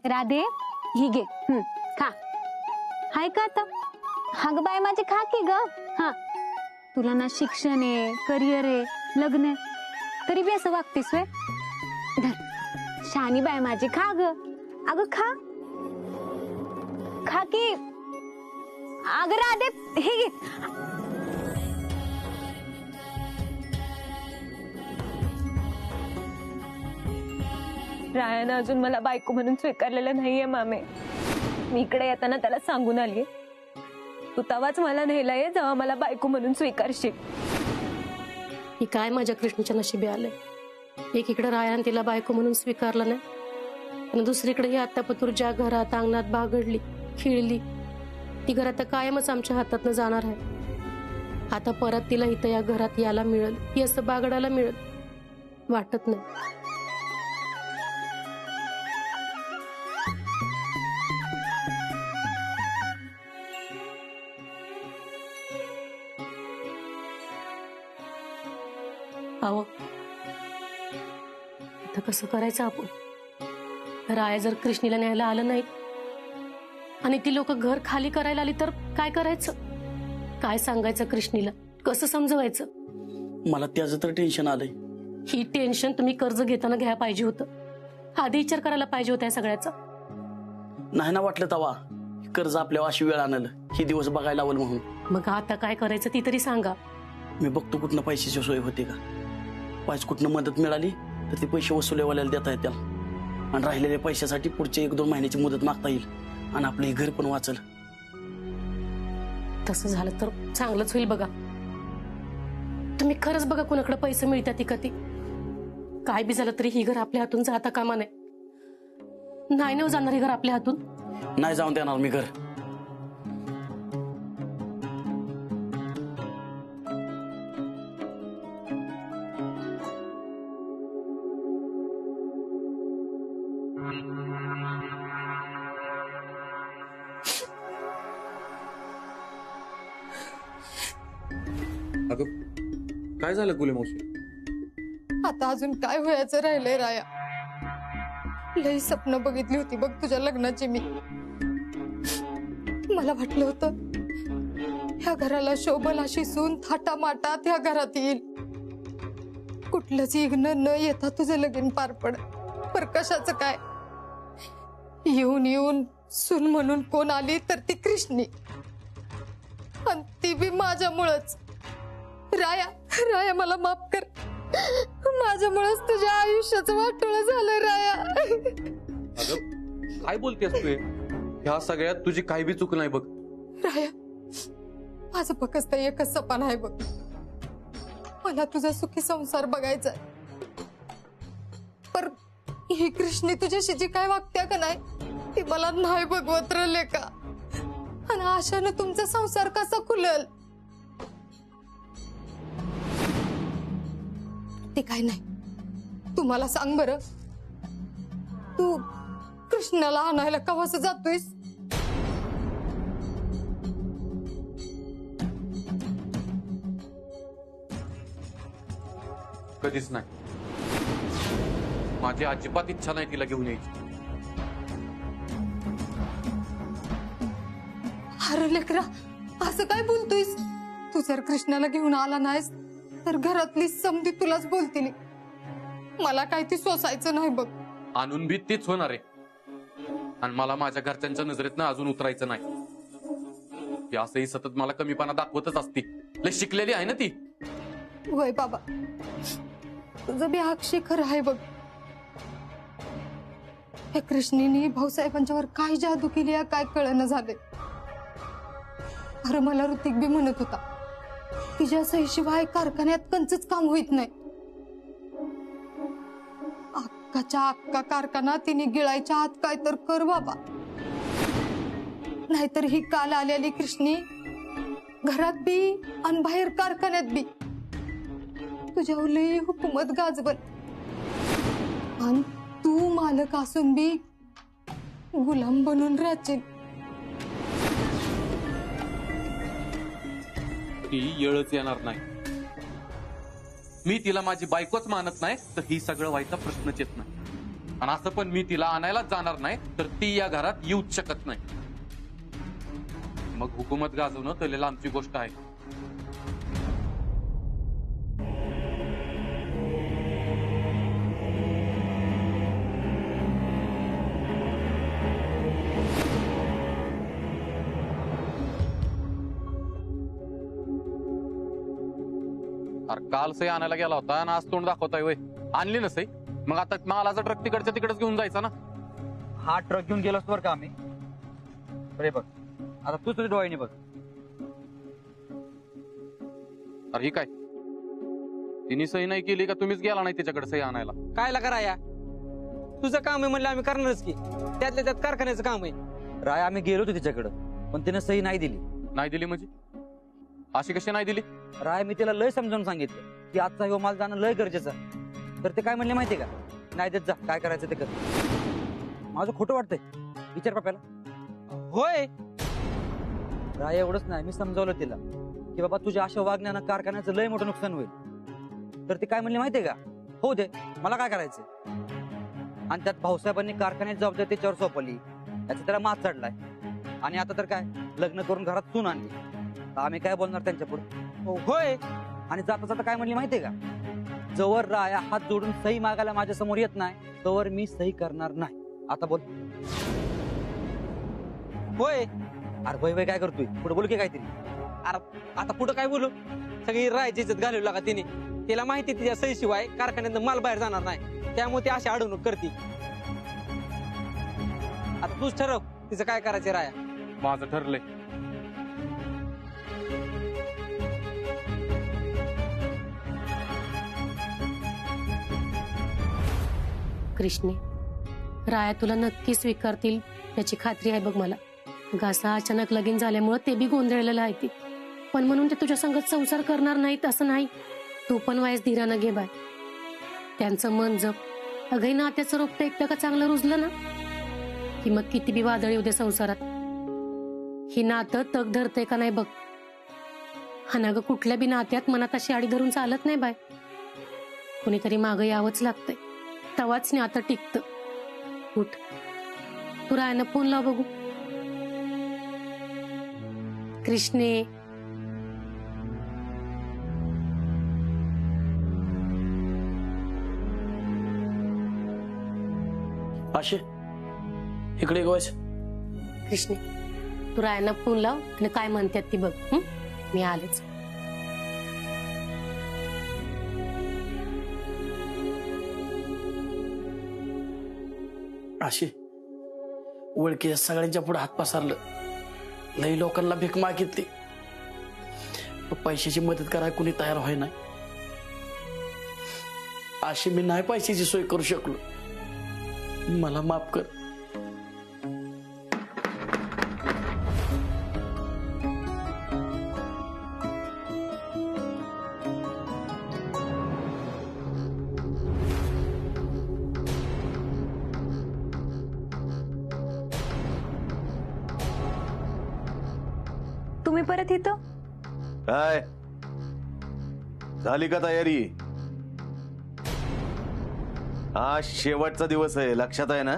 राधे ही घे, खा. हाय का आता? अगं बाय माझी खा की ग. हा, तुला ना शिक्षण आहे, करिअर आहे, लग्न आहे, तरी बी असं वागतेस वे. धर, शानी बाय माझी, खा ग. अगं खा, खा की. अगं राधे हे घे. रायानं अजून मला बायको म्हणून स्वीकारलेलं नाहीये मामे. मी इकडे येताना त्याला सांगून आलीये, तू तवाच मला नेलाय जेव्हा मला बायको म्हणून स्वीकारशील. ही काय माझ्या कृष्णच्या नशिबी आलंय. एकीकडे रायान तिला बायको म्हणून स्वीकारलं नाही, आणि दुसरीकडे ही आत्तापतूर ज्या घरात अंगणात बागडली खिळली, ती घर आता कायमच आमच्या हातातनं जाणार आहे. आता परत तिला इथं या घरात यायला मिळेल, ही असं बागडायला मिळेल वाटत नाही. अहो, आता कसं करायचं आपण? राया जर कृष्णीला न्यायला आलं नाही आणि ती लोक घर खाली करायला आली तर काय करायचं? काय सांगायचं कृष्णीला? कसं समजवायचं? मला त्याचं तर टेन्शन आलंय. ही टेन्शन तुम्ही कर्ज घेताना घ्यायला पाहिजे होतं. आधी विचार करायला पाहिजे होता या सगळ्याचा. नाही ना वाटलं तवा कर्ज आपल्यावर अशी वेळ आणलं, ही दिवस बघायला लावल म्हणून. मग आता काय करायचं ती तरी सांगा. मी बघतो कुठनं पैशाची सोय होते का. पाहिजे कुठनं मदत मिळाली तर ते पैसे वसुलेवाल्याला देता येतील, आणि राहिलेल्या पैशासाठी पुढच्या 1-2 महिन्याची मुदत मागता येईल, आणि आपलं हे घर पण वाचल. तसं झालं तर चांगलंच होईल. बघा तुम्ही खरंच बघा कुणाकडे पैसे मिळतात का. ती काय बी झालं तरी ही घर आपल्या हातून जाता कामा नये. नाही ना जाणार हे घर आपल्या हातून. नाही जाऊन देणार मी घर. अगं काय झालं गुले मावशी? आता अजून काय व्हायचं राहिलंय राया. लई स्वप्न बघितली होती बघ तुझ्या लग्नाची मी. मला वाटलं होतं ह्या घराला शोभल अशी सून थाटामाटात ह्या घरात येईल, कुठलंच इग्न न येता तुझं लगीन पार पड. पर कशाचं काय, येऊन येऊन सून म्हणून कोण आली तर ती कृष्णी, आणि ती बी माझ्यामुळंच. राया राया मला माफ कर, माझ्यामुळेच तुझ्या आयुष्याचं वाटोळं झालं राया. अगं काय बोलतेस तू? ह्या सगळ्यात तुझी काही बी चूक नाही बघ. राया, माझं फक्त एकच सपन आहे बघ, मला तुझा सुखी संसार बघायचा. पर ही कृष्णी तुझ्याशी जी काय वागत्या का नाही ती मला नाही बघवत रले का, आणि आशानं तुमचा संसार कसा खुलल ते काय नाही. तू मला सांग बरं, तू कृष्णाला आणायला कवास जातोयस? कधीच नाही. माझी अजिबात इच्छा नाही तिला घेऊन यायची. अरे लेकरा, असं काय बोलतोयस? तू जर कृष्णाला घेऊन आला नाहीस तर घरातली समधी तुलाच बोलतील. मला काय ती सोसायचं नाही बघ. आणून बी तीच होणार आहे, आणि मला माझ्या घरच्यांच्या नजरेतनं अजून उतरायचं नाही. ती असंही सतत मला कमीपणा दाखवतच असती. लय शिकलेली आहे ना ती. वय बाबा, तुझं बी अक्षय खरं आहे बघ. या कृष्णीने भाऊसाहेबांच्यावर काय जादू केली आहे काय कळणं झाले. अरे मला ऋतिक बी म्हणत होता तिच्या सहीशिवाय कारखान्यात कंचच काम होईत नाही. अक्काच्या अक्का कारखाना तिने गिळायच्या आत काय तर कर बाबा, नाहीतर ही काल आलेली कृष्णी घरात बी आणि बाहेर कारखान्यात बी तुझ्यावर लई हुकूमत गाजवल, आणि तू मालक असून बी गुलाम बनून राहशील. ती येळच येणार नाही. मी तिला माझी बायकोच मानत नाही तर ही सगळं व्हायचा प्रश्नच येत नाही. आणि असं पण मी तिला आणायलाच जाणार नाही तर ती या घरात येऊच शकत नाही. मग हुकूमत गाजवणं तलेला आमची गोष्ट आहे. अरे काल सही आणायला गेला होता आणि आज तोंड दाखवताय वय. आणली ना सही, मग आता मालाचा ट्रक तिकडच्या तिकडेच घेऊन जायचा ना. हा ट्रक घेऊन गेलोस बरं का आम्ही. अरे बघ आता तू तुझ्या डोळ्याने बघ. अरे ही काय, तिने सही नाही केली का तुम्हीच गेला नाही त्याच्याकडे सही आणायला? कायला कराया, तुझं काम आहे म्हणलं आम्ही करणारच की, त्यातल्या त्यात कारखान्याचं काम आहे. राय आम्ही गेलो होतो तिच्याकडं पण तिने सही नाही दिली. नाही दिली म्हणजे अशी कशी नाही दिली? राय मी तिला लय समजावून सांगितलं की आजचा ह्यो माल जाणं लय गरजेचं आहे. तर ते काय म्हणले माहितीये का, नाही देत जा, काय करायचं ते कर. माझं खोटं वाटतंय, विचार पाप्याला. होय, राय एवढंच नाही, मी समजावलं तिला की बाबा तुझ्या अशा वागण्यानं कारखान्याचं लय मोठं नुकसान होईल. तर ते काय म्हणले माहितीये का, हो दे मला काय करायचंय. आणि त्यात भाऊसाहेबांनी कारखान्याची जबाबदारी त्याच्यावर सोपवली, याचा त्याला मात चढलाय. आणि आता तर काय लग्न करून घरात सून आणली, तर आम्ही काय बोलणार त्यांच्या पुढे. होय. आणि जाता जाता काय म्हणली माहितीये का, जवळ राया हात जोडून सही मागायला माझ्या समोर येत नाही तवर मी सही करणार नाही. आता बोल. होय. अरे वय वय काय करतोय, पुढे बोल की काहीतरी. अरे आता पुढं काय बोलू, सगळी राहायची इज्जत घालवली लागा तिने. तिला माहिती तिच्या सही शिवाय कारखान्यात माल बाहेर जाणार नाही, त्यामुळे ती अशी अडवणूक करते. आता तूच ठरव तिचं काय करायचं राया. माझं ठरलंय. कृष्णे, राया तुला नक्की स्वीकारतील याची खात्री आहे बघ मला. घासा अचानक लगीन झाल्यामुळे ते बी गोंधळलेलं आहे ती, पण म्हणून ते तुझ्या संगत संसार करणार नाहीत असं नाही. तू पण वायस धीरानं घे बाय, त्यांचं मन जप. अगही नात्याचं रोपटं एकदा का चांगलं रुजलं ना की मग किती बी वादळी उद्या संसारात. ही नातं तग धरते का नाही बघ. हा ना ग, कुठल्या बी नात्यात मनात अशी आडी धरून चालत नाही बाय. कुणीतरी मागं यावंच लागतंय, तवाच नातं टिकतं. उठ, तू रायानं फोन लाव बघू. कृष्णे, आशे इकडे गोयच. कृष्णे, तू रायांना फोन लाव आणि काय म्हणतात ती बघ. मी आलेच. अशी ओळखी सगळ्यांच्या पुढे हात पसरलं, लई लोकांना भीक मागितली, पैशाची मदत करायला कुणी तयार व्हाय नाही. अशी मी नाही पैशाची सोय करू शकलो, मला माफ कर. तुम्ही परत इथं? काय झाली का तयारी? हा शेवटचा दिवस आहे, लक्षात आहे ना?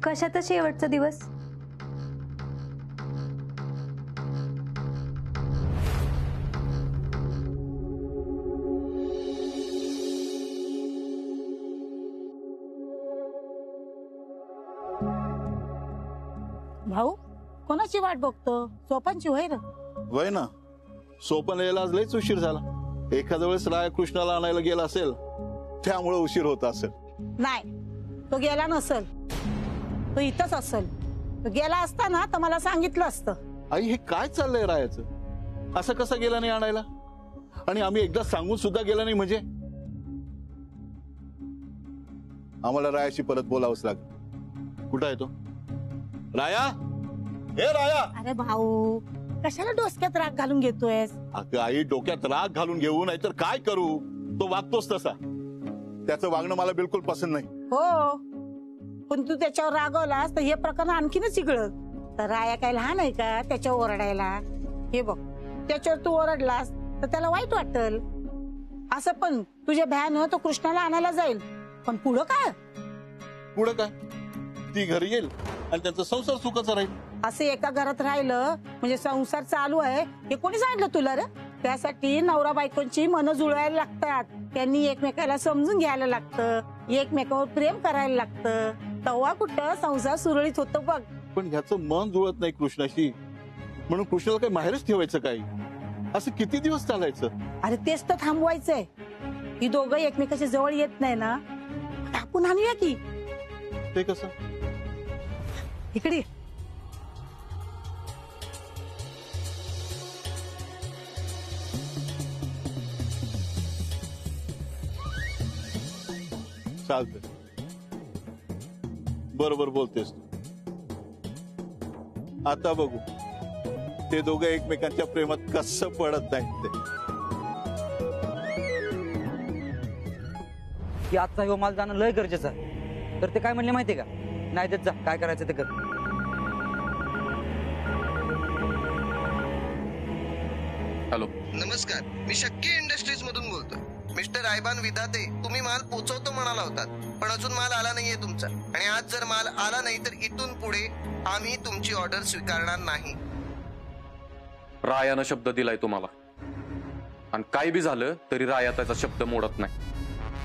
कशाचा शेवटचा दिवस? भाऊ कोणाची वाट बघतो? सोपांची होय ना? वय ना, सोपन यायला आज लयच उशीर झाला. एखाद्या वेळेस राय कृष्णाला आणायला गेला असेल त्यामुळे उशीर होत असेल. नाही, तो गेला नसल, तो इथंच असेल. तो गेला असता ना तर मला सांगितलं असतं. आई हे काय चाललंय रायाचं? असं कसं गेला नाही आणायला? आणि आम्ही एकदा सांगून सुद्धा गेला नाही म्हणजे? आम्हाला रायाशी परत बोलावंच लागेल. कुठं आहे तो? राया, हे राया. अरे भाऊ कशाला डोसक्यात राग घालून घेतोयस? अगं आई, डोक्यात राग घालून घेऊ नाही तर काय करू? तो वागतोच तसा. त्याचं वागणं मला बिलकुल पसंत नाही. हो, पण तू त्याच्यावर रागवलास तर हे प्रकरण आणखीनच इगळत. तर राया काय लहान आहे का त्याच्यावर ओरडायला? हे बघ, त्याच्यावर तू ओरडलास तर त्याला वाईट वाटल. असं पण तुझ्या भ्यानं तो कृष्णाला आणायला जाईल, पण पुढं काय? पुढं काय ती घरी येईल आणि त्यांचा संसार सुखाचा राहील. असं एका घरात राहिलं म्हणजे संसार चालू आहे हे कोणी सांगितलं तुला रे? त्यासाठी नवरा बायकोंची मनं जुळवायला लागतात. त्यांनी एकमेकाला समजून घ्यायला लागतं, एकमेकावर प्रेम करायला लागतं. तेव्हा कुठं संसार सुरळीत होतो बघ. पण ह्याचं मन जुळत नाही कृष्णाशी, म्हणून कृष्णाला काही माहेरच ठेवायचं काय? असं किती दिवस चालायचं? अरे तेच तर थांबवायचंय. ही दोघं एकमेकाच्या जवळ येत नाही ना, टाकून आणूया की. ते कसं? इकडे चालतंय, बरोबर बोलतेस तू. आता बघू ते दोघं एकमेकांच्या प्रेमात कसं पडत नाहीत ते. की आजचा ह्यो माल जाणं लय गरजेचं आहे. तर ते काय म्हणले माहितीये का, नाही देत जा, काय करायचं ते कर. हॅलो, नमस्कार, मी शक्की इंडस्ट्रीज मधून बोलतो. मिस्टर आयबान विधाते, तुम्ही माल पोहोचवतो म्हणाला होतात, पण अजून माल आला नाहीये तुमचा. आणि आज जर माल आला नाही तर इथून पुढे आम्ही तुमची ऑर्डर स्वीकारणार नाही. रायानं शब्द दिलाय तुम्हाला, आणि काय बी झालं तरी राया त्याचा शब्द मोडत नाही.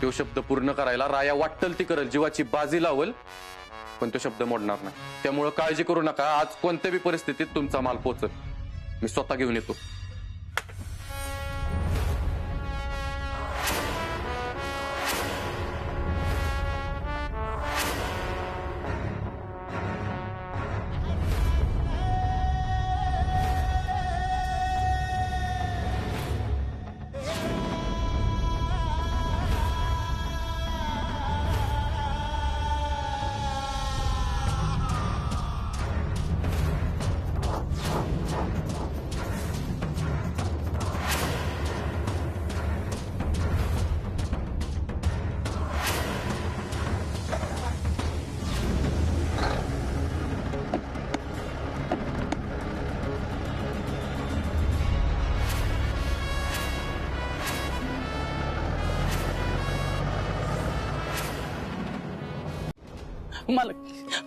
तो शब्द पूर्ण करायला राया वाटल ती करेल, जीवाची बाजी लावल, पण तो शब्द मोडणार नाही. त्यामुळे काळजी करू नका, आज कोणत्या बी परिस्थितीत तुमचा माल पोहोचल. मी स्वतः घेऊन येतो.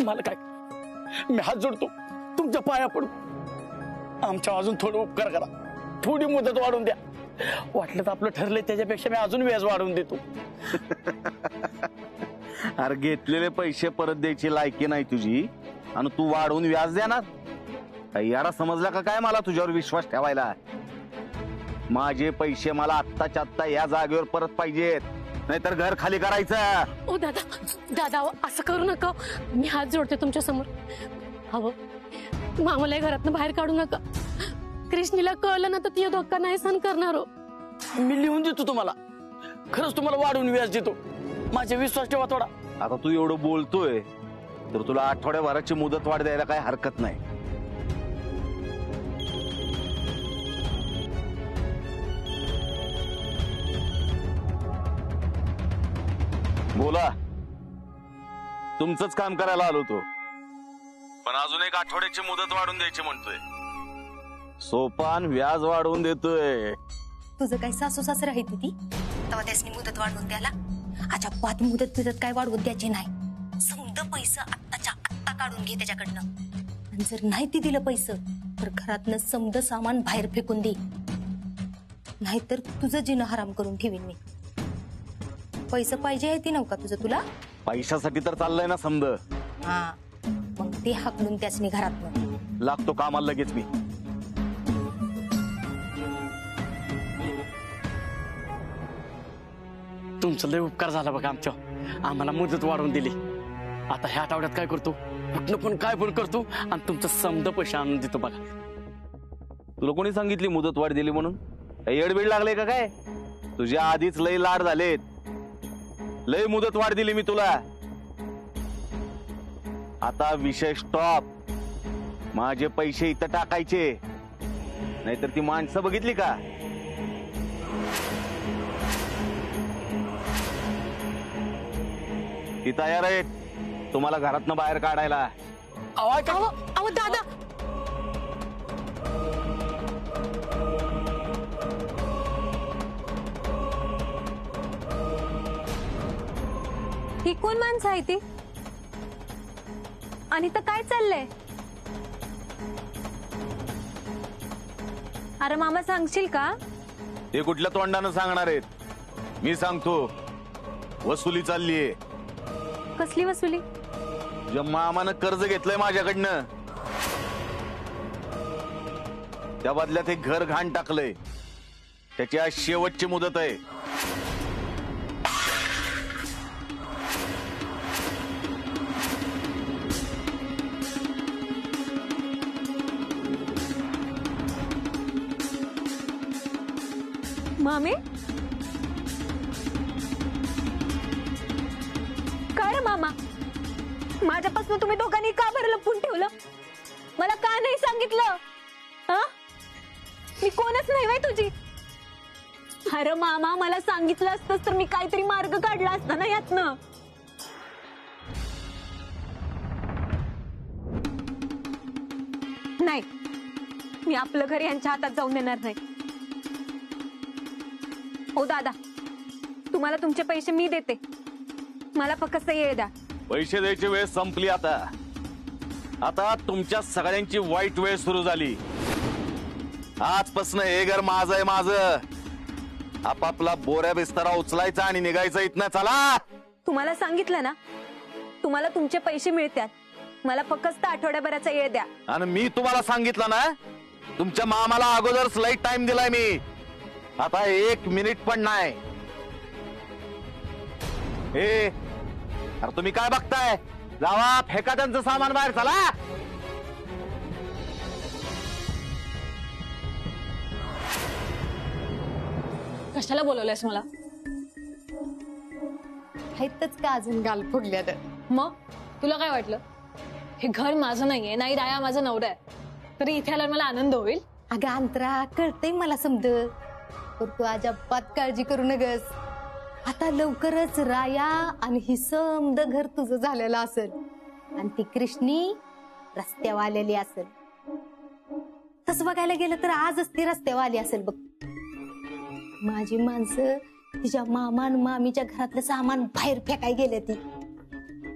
मला काय, मी हात जोडतो तुमच्या पाया पडू. आमच्या अजून थोडं उपकार करा, थोडी मुदत वाढवून द्या. वाटलं तर आपलं ठरलंय त्याच्यापेक्षा मी अजून व्याज वाढवून देतो. अरे घेतलेले पैसे परत द्यायची लायकी नाही तुझी, आणि तू वाढवून व्याज देणार? यारा समजला का काय मला तुझ्यावर विश्वास ठेवायला? माझे पैसे मला आत्ताच्या आत्ता या जागेवर परत पाहिजेत, नाहीतर घर खाली करायचं. ओ दादा, दादा असं करू नका. मी हात जोडते तुमच्या समोर. हवं मामाला घरातनं बाहेर काढू नका. कृष्णीला कळलं ना तर ती धोका नाही सहन करणार हो. मी लिहून देतो तुम्हाला, खरंच तुम्हाला वाढवून व्याज देतो. माझे विश्वास ठेवा थोडा. आता तू एवढं बोलतोय तर तुला आठवड्याभराची मुदत वाढ द्यायला काय हरकत नाही. बोला, तुमचंच काम करायला आलो तो, पण अजून एक आठवड्याची मुदत वाढून द्यायची म्हणतोय. सोपान व्याज वाढवून देतोय. तुझं काही सासू सासर आहे ती तेव्हा त्यासनी मुदत वाढवून द्याला. अजिबात मुदत काय वाढवून द्यायची नाही. समद पैसे आत्ताच्या आत्ता काढून घे त्याच्याकडनं. आणि जर नाही ती दिलं पैसे तर घरातनं समद सामान बाहेर फेकून दे, नाहीतर तुझं जिनं हराम करून ठेवीन मी. पैसे पाहिजे आहे ती नव्हता तुझं तुला? पैशासाठी तर चाललंय ना समद. हा, मग ते हाकलून त्यासनी घरातनं. लागतो कामाला लगेच मी. तुमचं लय उपकार झाला बघा आमच्या, आम्हाला मुदत वाढवून दिली. आता ह्या आठवड्यात काय करतो, कुठनं पण काय पण करतो आणि तुमचं समद पैसे आणून देतो बघा. तुला कोणी सांगितली मुदत वाढ दिली म्हणून? येडबीड लागले का काय? तुझ्या आधीच लय लाड झालेत, लय मुदत वाढ दिली मी तुला. आता विषय स्टॉप. माझे पैसे इथं टाकायचे, नाहीतर ती माणसं बघितली का, ती तयार आहेत तुम्हाला घरातनं बाहेर काढायला. अहो दादा, ही कोण माणसं आहे ती? आणि तर काय चाललंय? अरे मामा सांगशील का? ते कुठल्या तोंडानं सांगणार आहेत? मी सांगतो, वसुली चाललीये. कसली वसुली? तुझ्या मामानं कर्ज घेतलंय माझ्याकडनं, त्या बदल्यात एक घर घाण टाकलंय. त्याची आज शेवटची मुदत आहे. मामे, काय रे मामा, माझ्यापासून तुम्ही दोघांनी का बरं लपून ठेवलं? मला का नाही सांगितलं? हा, मी कोणच नाही बाई तुझी. अरे मामा, मला सांगितलं असतंस तर मी काहीतरी मार्ग काढला असता ना यातनं. नाही, मी आपलं घर यांच्या हातात जाऊन देणार नाही. ओ दादा, तुम्हाला तुमचे पैसे मी देते, मला फक्त येळ द्या. पैसे द्यायची वेळ संपली. आता आता तुमच्या सगळ्यांची वाईट वेळ सुरू झाली. आजपासून हे घर माझं आहे, माझं. आपापला बोऱ्या बिस्तारा उचलायचा आणि निघायचं इथनं. चला. तुम्हाला सांगितलं ना, तुम्हाला तुमचे पैसे मिळतात, मला फक्त आठवड्याभराचा येळ द्या. आणि मी तुम्हाला सांगितलं ना, तुमच्या मामाला अगोदर स्लाइट टाइम दिलाय मी. आता 1 मिनिट पण नाही. हे अरे तुम्ही काय बघताय? जावा, फेका त्यांचं सामान बाहेर. चला. कशाला बोलवलंयस मला? हायतच का अजून गाल फुगल्या तर? मग तुला काय वाटलं हे घर माझं नाहीये, नाही राया माझा नवरा आहे, तरी इथे आल्यावर मला आनंद होईल? अगं अंतरा, कळतंय मला समज, पण तू अजिबात काळजी करू नगस. आता लवकरच राया आणि ही समद घर तुझं झालेलं असेल आणि ती कृष्णी रस्त्यावर आलेली असेल. तसं बघायला गेलं तर आजच ती रस्त्यावर आली असेल बघ. माझी माणसं तिच्या मामा आणि मामीच्या घरातलं सामान बाहेर फेकाय गेले ती.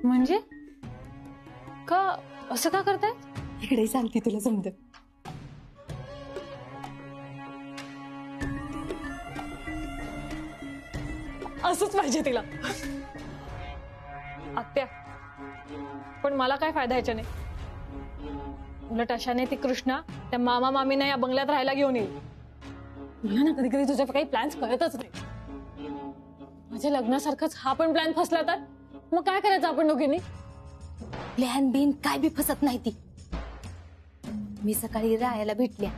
म्हणजे का असं का करताय? इकडे सांगते तुला समज. असंच पाहिजे तिला. आत्या, पण मला काय फायदा ह्याच्या नाही. उलट अशाने ती कृष्णा त्या मामा मामीना या बंगल्यात राहायला घेऊन येईल. मला ना कधी कधी तुझ्या काही प्लॅन्स कळतच नाही. माझ्या लग्नासारखंच हा पण प्लॅन फसला तर मग काय करायचं आपण दोघींनी? प्लॅन बिन काय बी फसत नाही ती. मी सकाळी रायाला भेटल्या.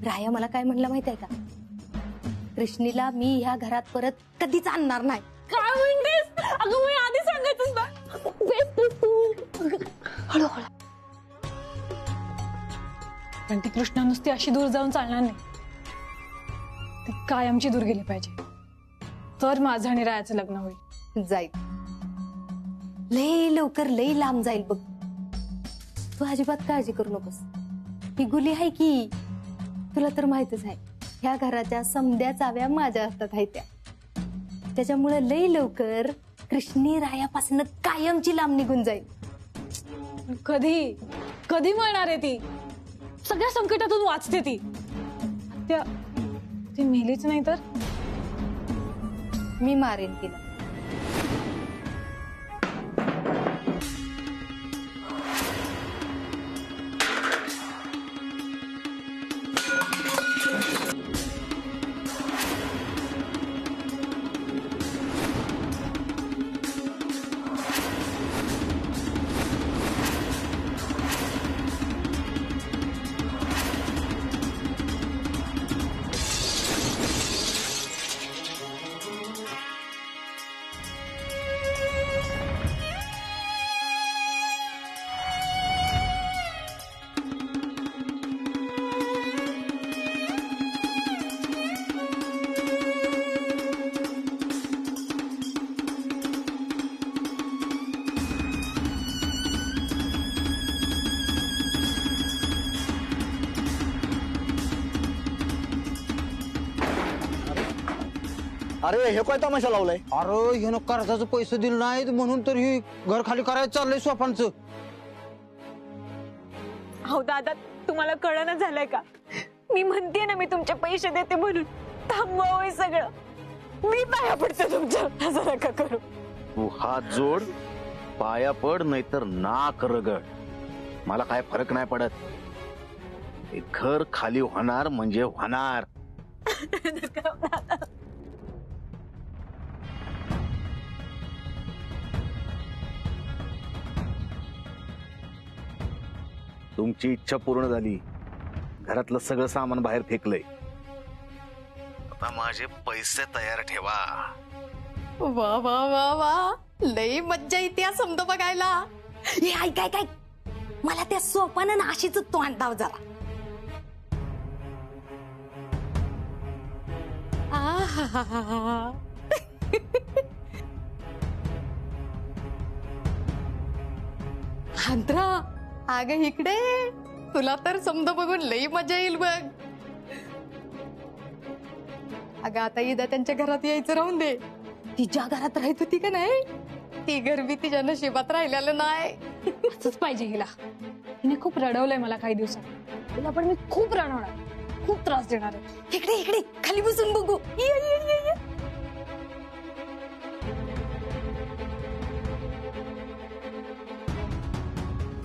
राया मला काय म्हणला माहितीये का? कृष्णीला मी ह्या घरात परत कधीच आणणार नाही. काय म्हणतेस? अगं मी आधी सांगायचंच ना. हळूहळू. पण ती कृष्णा नुसती अशी दूर जाऊन चालणार नाही. ती कायमची दूर गेली पाहिजे, तर माझं आणि रायाचं लग्न होईल. जाईल, लय लवकर लय लांब जाईल बघ. तू अजिबात काळजी करू नकोस. ही गुली आहे की तुला तर माहितच आहे, ह्या घराच्या समद्या चाव्या माझ्या हातात आहेत त्या. त्याच्यामुळे लय लवकर कृष्णी रायापासून कायमची लांब निघून जाईल. कधी कधी मिळणार आहे ती? सगळ्या संकटातून वाचते ती. ती मेलीच नाही तर मी मारेन तिला. अरे हे काय तमाशा लावलाय? अरे ह्यानं कर्जाचं पैसे दिलं नाहीत म्हणून तर ही घर खाली करायचं चाललंय स्वप्नांचं. हो दादा, तुम्हाला कळना झालंय का? मी म्हणते ना, मी तुमचे पैसे देते म्हणून. थांबवावंय सगळं. मी पाया पडते तुमच्या, असं नका करू. तू हात जोड, पाया पड, नाहीतर नाक रगड. मला काय फरक नाही पडत. हे घर खाली होणार म्हणजे होणार. तुमची इच्छा पूर्ण झाली. घरातलं सगळं सामान बाहेर फेकलंय. आता माझे पैसे तयार ठेवा. वा वा वा वा, लई मज्जा येते समज बघायला. हे ऐक ऐक ऐक, मला त्या सोपानं नाशीच तोंड दाव जरा. आंध्रा, अगं इकडे, तुला तर समज बघून लई मजा येईल बघ. अगं आता ईदा त्यांच्या घरात यायचं राहून दे. ती ज्या घरात राहत होती का नाही, ती घर बी तिच्या नशिबात राहिलेलं नाही. असंच पाहिजे हिला. हिने खूप रडवलंय मला काही दिवसात. तिला पण मी खूप रडवणार, खूप त्रास देणार आहे. इकडे इकडे खाली बसून बघू. ये, ये, ये, ये.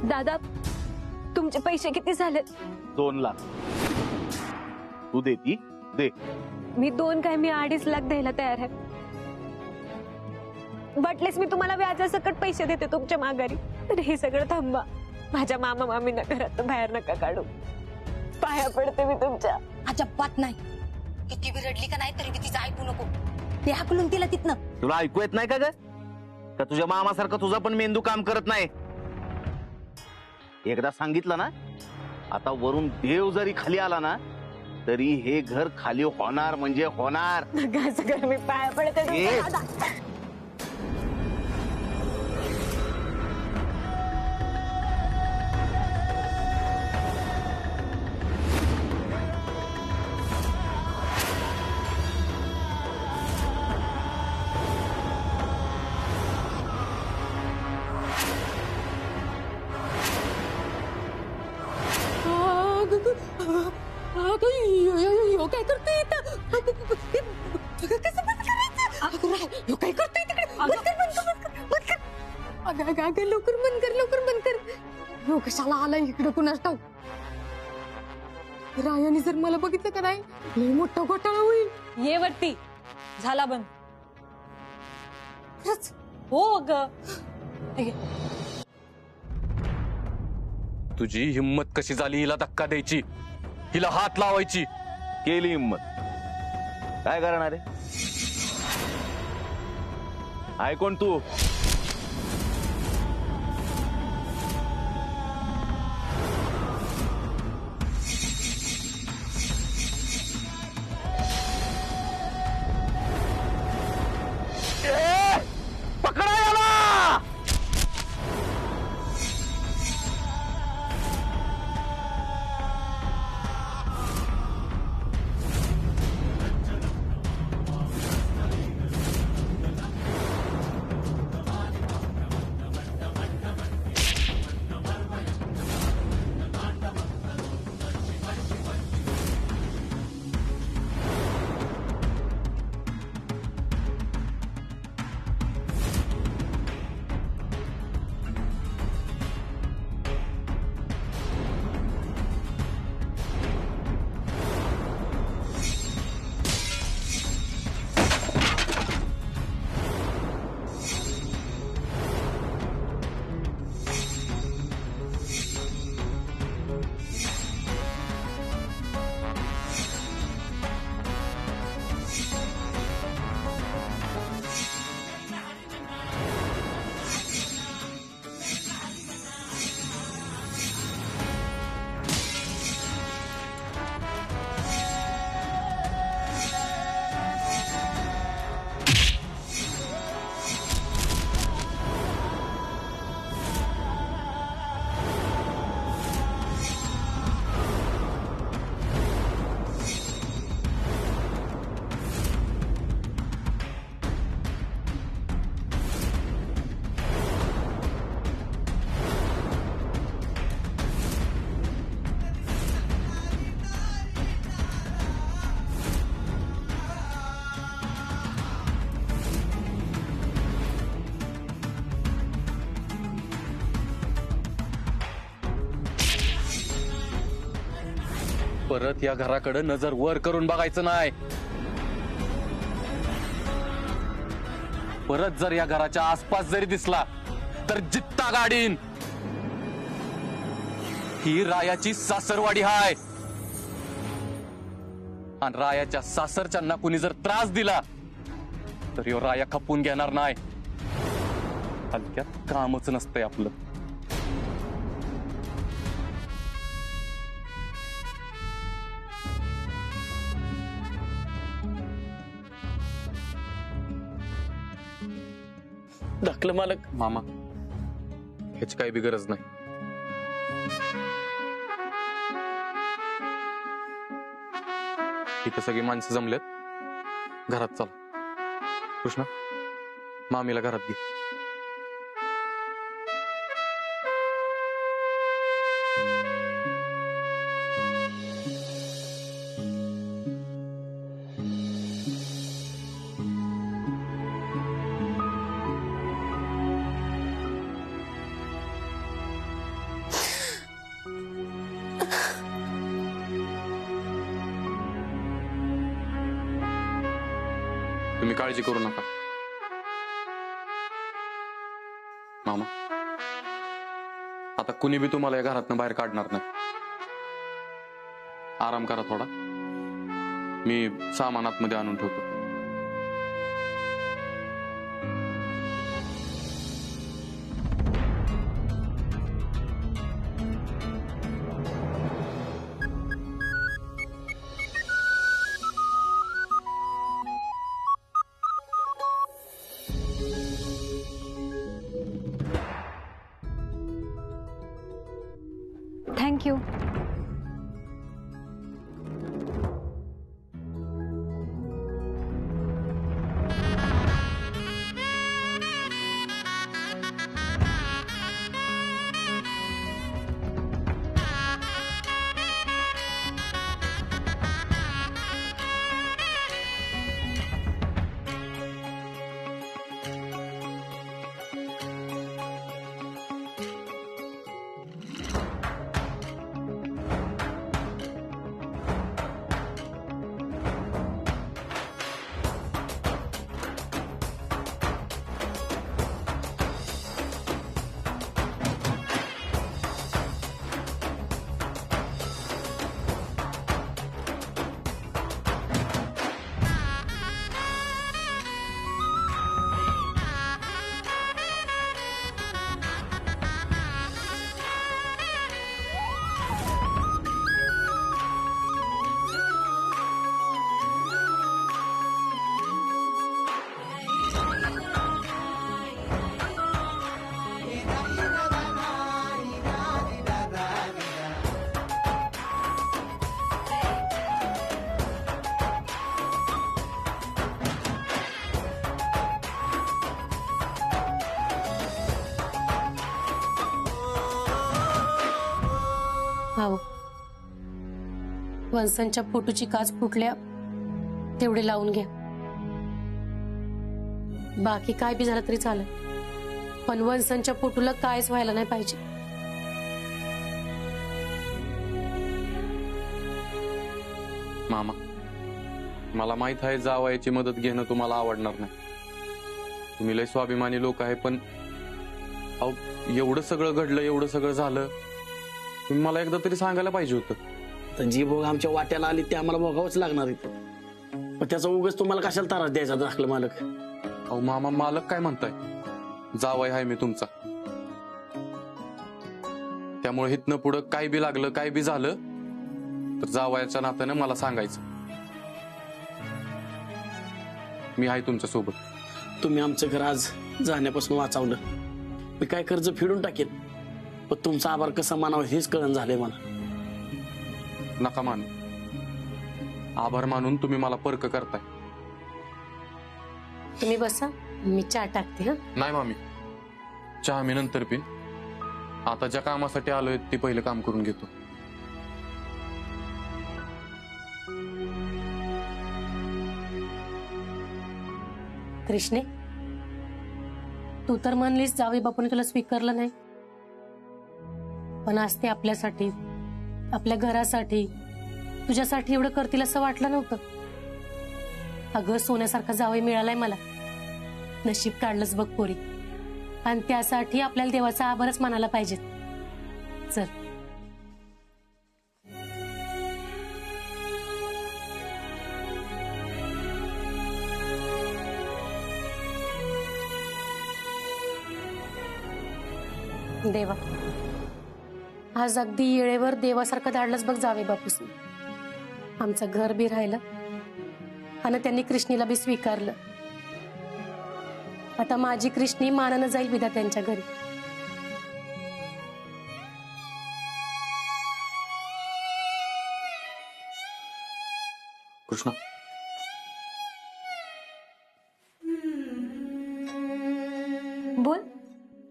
दादा, तुमचे पैसे किती झाले? 2 लाख. तू देती दे. मी 2 काय, मी 2.5 लाख द्यायला तयार आहे. वाटलेस मी तुम्हाला व्याजासकट पैसे देते तुमच्या माघारी. तर हे सगळं थांबवा. माझ्या मामा मामींना घरात बाहेर नका काढू. पाया पडते मी तुमच्या. अजिबात नाही. किती बी रडली का नाही तरी बी तिचं ऐकू नको. ते हाकलून तिला तिथनं. तुला ऐकू येत नाही का ग? का तुझ्या मामासारखा तुझा पण मेंदू काम करत नाही? एकदा सांगितलं ना, आता वरून देव जरी खाली आला ना, तरी हे घर खाली होणार म्हणजे होणार. सगळं मी पाया पडते तुमच्या. काय करतोय काय करतोय तिकडे? अगं लवकर बंद कर, लवकर बंद कर. ह्यो कशाला आला इकडं कुणास ठाऊक. रायाने जर मला बघितलं का नाही, लई मोठा घोटाळा होईल. ये वरती. झाला बंद. खरंच? हो ग. तुझी हिम्मत कशी झाली हिला धक्का द्यायची, हिला हात लावायची? केली हिम्मत. काय करणार आहे? ऐकून तू पकडा याला. परत या घराकडे नजर वर करून बघायचं नाही. परत जर या घराच्या आसपास जरी दिसला तर जित्ता गाडीन. ही रायाची सासरवाडी हाय आणि रायाच्या सासरच्यांना कुणी जर त्रास दिला तर यो राया खपून घेणार नाही. हलक्यात कामच नसतंय आपलं. धाकलं मालक. मामा, ह्याची काही बी गरज नाही. इथं सगळी माणसं जमलेत, घरात चल. कृष्णा, मामीला घरात घे. तुम्ही काळजी करू नका. मामा, आता कुणी बी तुम्हाला या घरातनं बाहेर काढणार नाही. आराम करा थोडा. मी सामान आतमध्ये आणून ठेवतो. थँक्यू. हो, वंसांच्या फोटोची काच फुटल्या तेवढे लावून घ्या. बाकी काय बी झालं तरी चालेल, पण वंसांच्या फोटोला कायच व्हायला नाही पाहिजे. मामा, मला माहित आहे जावयाची मदत घेणं तुम्हाला आवडणार नाही. तुम्ही लय स्वाभिमानी लोक आहे, पण अहो, एवढं सगळं घडलं, एवढं सगळं झालं, तुम्ही मला एकदा तरी सांगायला पाहिजे होतं. तर जी भोग आमच्या वाट्याला आली ते आम्हाला भोगावंच लागणार इथं. पण त्याचा उगाच तुम्हाला कशाला त्रास द्यायचा धाकलं मालक. अहो मामा, मालक काय म्हणताय? जावई आहे मी तुमचा. त्यामुळे इथनं पुढं काय बी लागलं, काय बी झालं तर जावयाच्या नात्यानं मला सांगायचं. मी आहे तुमच्या सोबत. तुम्ही आमचं घर आज जाण्यापासून वाचवलं. मी काय कर्ज फेडून टाकेन, पण तुमचा आभार कसा मानावा हेच कळण झालंय मला. नका मानू. आभार मानून तुम्ही मला पर्क करताय. तुम्ही बसा, मी चहा टाकते. हा, नाही मामी, चहा मी नंतर पिन. आता ज्या कामासाठी आलोय ते पहिलं काम करून घेतो. कृष्णे, तू तर म्हणलीस जावई बापूने तुला स्वीकारलं नाही, पण आज ते आपल्यासाठी, आपल्या घरासाठी तुझ्यासाठी एवढं करतील असं वाटलं नव्हतं. अगं सोन्यासारखा जावई मिळालाय मला. नशीब काढलंच बघ पोरी. आणि त्यासाठी आपल्याला देवाचा आभारच मानायला पाहिजे. चल. देवा, आज अगदी येळेवर देवासारखं धाडलंच बघ जावे बापूस. आमचं घर बी राहिलं आणि त्यांनी कृष्णीला बी स्वीकारलं. आता माझी कृष्णी मानानं जाईल विधा त्यांच्या घरी. कृष्णा, बोल.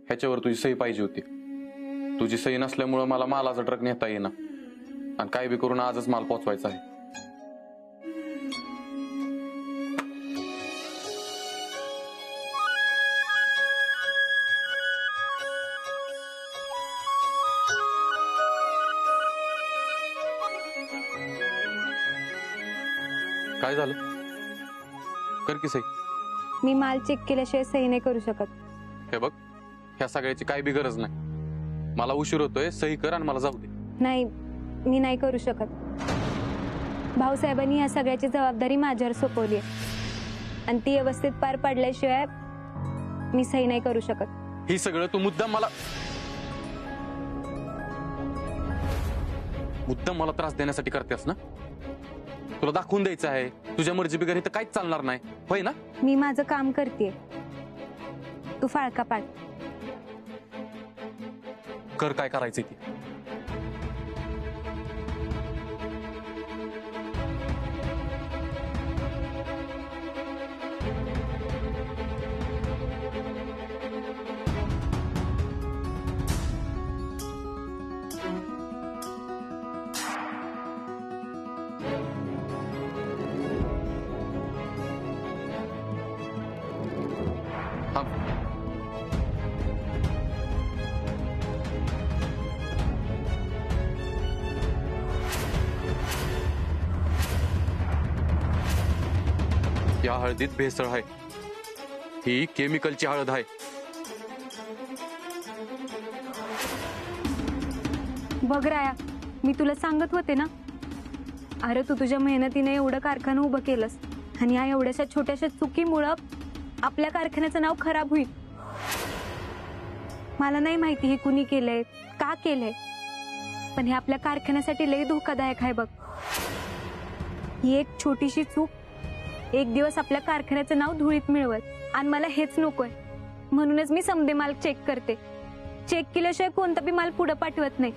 ह्याच्यावर तुझी सही पाहिजे होती. तुझी सही नसल्यामुळं मला मालाचा ट्रक नेता येईना आणि काय बी करून आजच माल पोचवायचा आहे. काय झालं? कर की सही. मी माल चेक केल्याशिवाय सही नाही करू शकत. हे बघ, ह्या सगळ्याची काय बी गरज नाही. मला उशीर होतोय, सही कर आणि मला जाऊ दे. नाही, मी नाही करू शकत. भाऊसाहेबांनी ह्या सगळ्याची जबाबदारी माझ्यावर सोपवली आहे आणि ती व्यवस्थित पार पाडल्याशिवाय मी सही नाही करू शकत. ही सगळं तू मुद्दाम मला त्रास देण्यासाठी करतेस ना? तुला दाखवून द्यायचं आहे तुझ्या मर्जी बिगर तर काहीच चालणार नाही, होय ना? मी माझं काम करते, तू फाळका पाड. कर काय करायचंय ते. या हळदीत भेसळ आहे. ही केमिकलची हळद आहे. बघ राया, मी तुला सांगत होते ना, अरे तू तुझ्या मेहनतीने एवढं कारखाना उभं केलंस आणि या एवढ्याशा छोट्याशा चुकीमुळं आपल्या कारखान्याचं नाव खराब होईल. मला नाही माहिती हे कुणी केलंय, का केलंय, पण हे आपल्या कारखान्यासाठी लय धोकादायक आहे. बघ, ही एक छोटीशी चूक एक दिवस आपल्या कारखान्याचं नाव धुळीत मिळवत, आणि मला हेच नकोय. म्हणूनच मी समदे माल चेक करते. चेक केल्याशिवाय कोणता बी माल पुढे पाठवत नाही.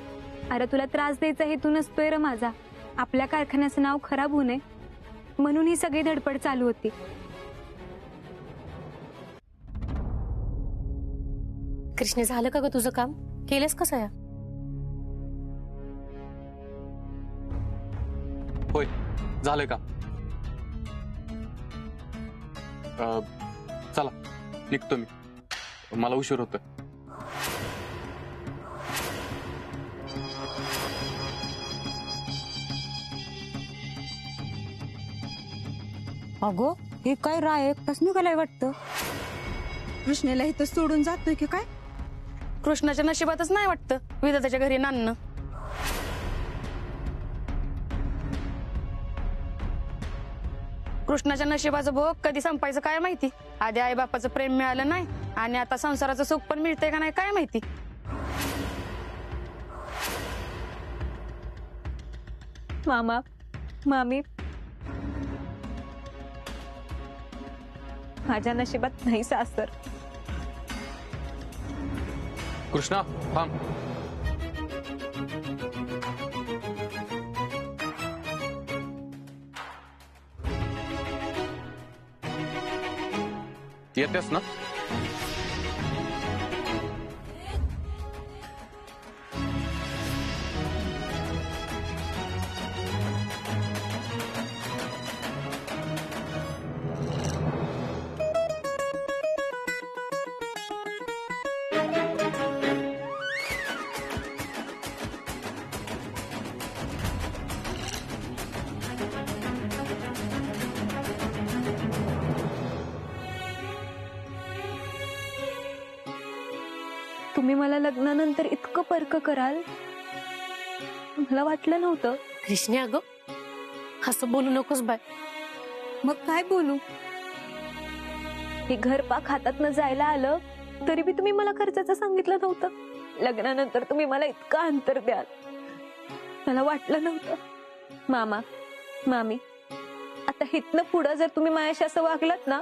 अरे तुला त्रास द्यायचा हेतू नसतोय र माझा. आपल्या कारखान्याचं नाव खराब होऊ नये म्हणून ही सगळी धडपड चालू होती. कृष्णे, झालं का ग तुझं काम? केलंस कसं या? होय, झालंय का? चला निघतो मी, मला उशीर होतोय. अगो, हे काय राय एकटाच निघालाय वाटतं. कृष्णेला इथं सोडून जातोय की काय? कृष्णाच्या नशिबातच नाही वाटतं विधाताच्या घरी नांदणं. कृष्णाच्या नशिबाचं भोग कधी संपायचं काय माहिती. आधी आई बापाचं प्रेम मिळालं नाही आणि आता संसाराचं सुख पण मिळतंय का नाही काय माहिती. मामा, मामी, माझ्या नशिबात नाही सासर. कृष्णा थांब. येतेस ना? तुम्ही मला लग्नानंतर इतकं परक कराल मला वाटलं नव्हतं. कृष्णे अगं असं बोलू नकोस बाय. मग काय बोलू? हे घर पाक हातातनं जायला आलं तरी बी तुम्ही मला खर्चाचं सांगितलं नव्हतं. लग्नानंतर तुम्ही मला इतकं अंतर द्याल मला वाटलं नव्हतं. मामा मामी आता हितनं पुढं जर तुम्ही माझ्याशी असं वागलात ना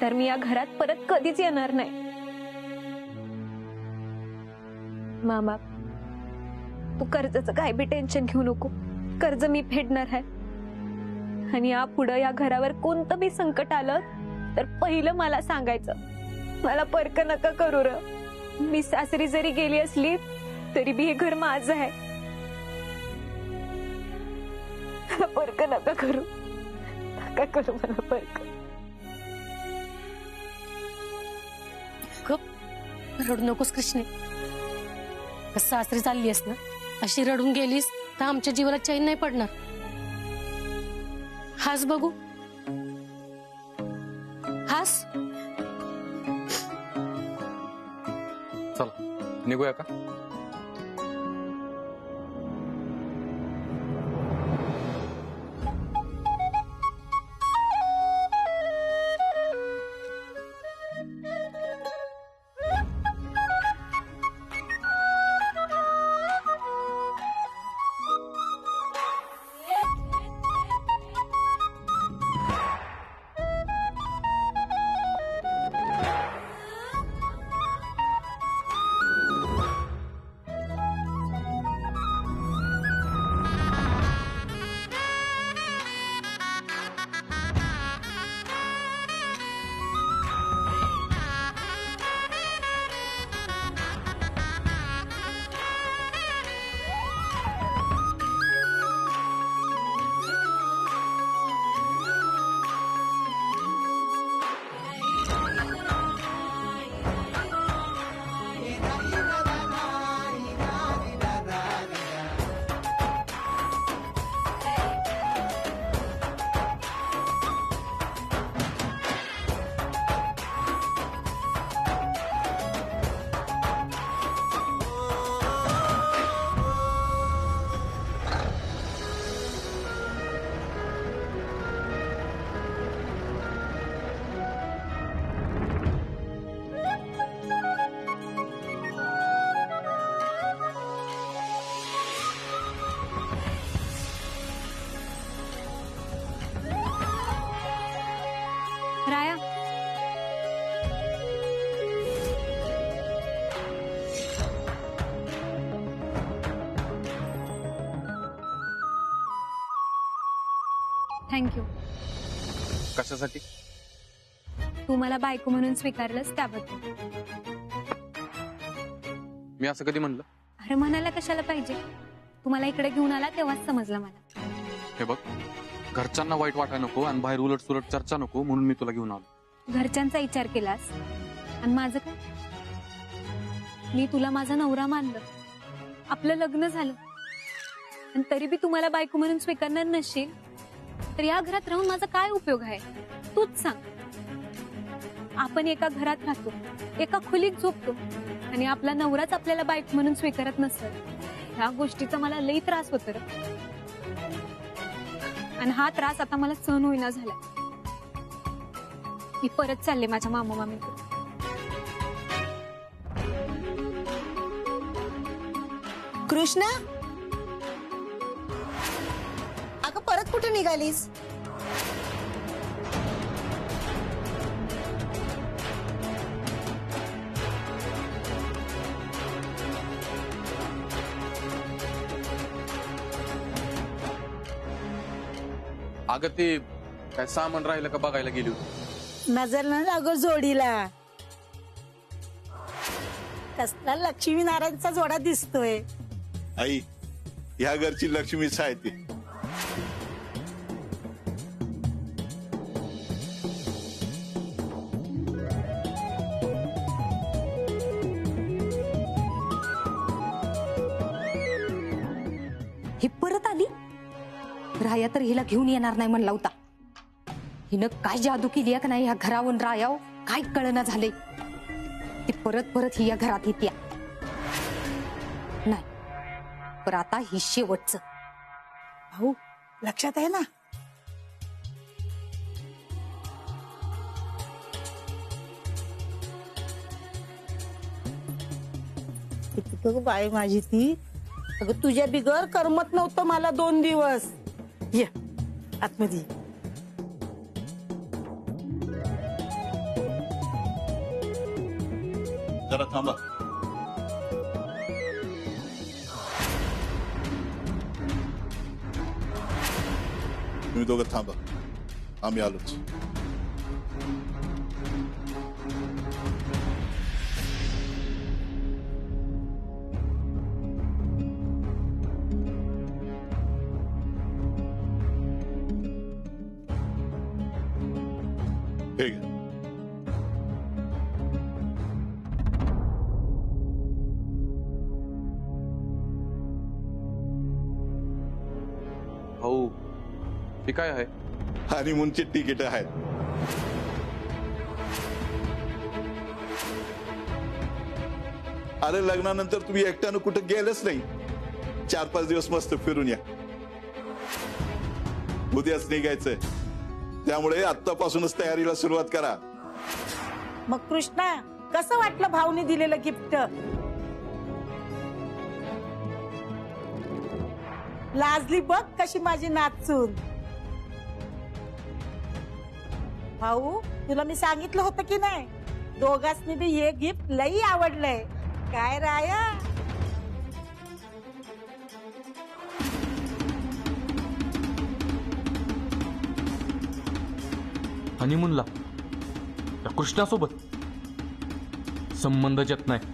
तर मी या घरात परत कधीच येणार नाही. मामा तू कर्जाचं काय बी टेन्शन घेऊ नको. कर्ज मी फेडणार आहे आणि या पुढं या घरावर कोणतं बी संकट आलं तर पहिलं मला सांगायचं. मला परक नका करू र. मी सासरी जरी गेली असली तरी बी हे घर माझं आहे. मला परक नका करू मला परक. रडू नकोस कृष्णे. सासरी चाललीस ना अशी रडून गेलीस तर आमच्या जीवाला चैन नाही पडणार. हास बघू हास. चल निघूया का? राया थँक्यू. कशासाठी? तू मला बायको म्हणून स्वीकारलंस त्याबद्दल. मी असं कधी म्हणलं? अरे म्हणायला कशाला पाहिजे. तू मला इकडे घेऊन आला तेव्हाच समजलं मला. हे बघ घरच्यांना वाईट वाटायला नको आणि बाहेर उलट सुलट चर्चा नको म्हणून मी तुला घेऊन आलो. घरच्यांचा विचार केलास आणि माझं काय? मी तुला माझा नवरा मानलं, आपलं लग्न झालं आणि तरी बी तुम्हाला बायको म्हणून स्वीकारणार नसशील तर या घरात राहून माझा काय उपयोग आहे तूच सांग. आपण एका घरात राहतो, एका खोलीत झोपतो आणि आपला नवराच आपल्याला बायको म्हणून स्वीकारत नसेल ह्या गोष्टीचा मला लई त्रास होतो रे. आणि हा त्रास आता मला सहन होईना झाला. मी परत चालले माझ्या मामा मामीकडे. कृष्णा अगं परत कुठे निघालीस? अगं ते काय सामान राहिलं का बघायला गेली होती. नजर न लागो जोडीला. कसला लक्ष्मीनारायणचा जोडा दिसतोय. आई ह्या घरची लक्ष्मीच आहे ती. ही परत आली. राया तर हिला घेऊन येणार नाही म्हणला होता. हिनं काय जादू केली का नाही ह्या घरावरून रायाव काय कळना झाले. ती परत परत ही या घरात येत्या नाही, पण आता ही शेवटचं. भाऊ लक्षात आहे ना? किती बघ बाई माझी ती. अगं तुझ्या बिगर करमत नव्हतं मला 2 दिवस. ये आतमध्ये. जरा थांबा. तुम्ही दोघं थांबा, आम्ही आलोच. हे घ्या. भाऊ हे काय आहे? हनीमूनची तिकीट आहेत. अरे लग्नानंतर तुम्ही एकट्यानं कुठं गेलंच नाही. 4-5 दिवस मस्त फिरून या. उद्याच निघायचंय, त्यामुळे आत्तापासूनच तयारीला सुरुवात करा. मग कृष्णा कसं वाटलं भाऊने दिलेलं गिफ्ट? लाजली बघ कशी माझी नाचून. भाऊ तुला मी सांगितलं होतं की नाही, दोघांनी बी हे गिफ्ट लई आवडलंय. काय राया? हनीमूनला कृष्णासोबत संबंधच येत नाही.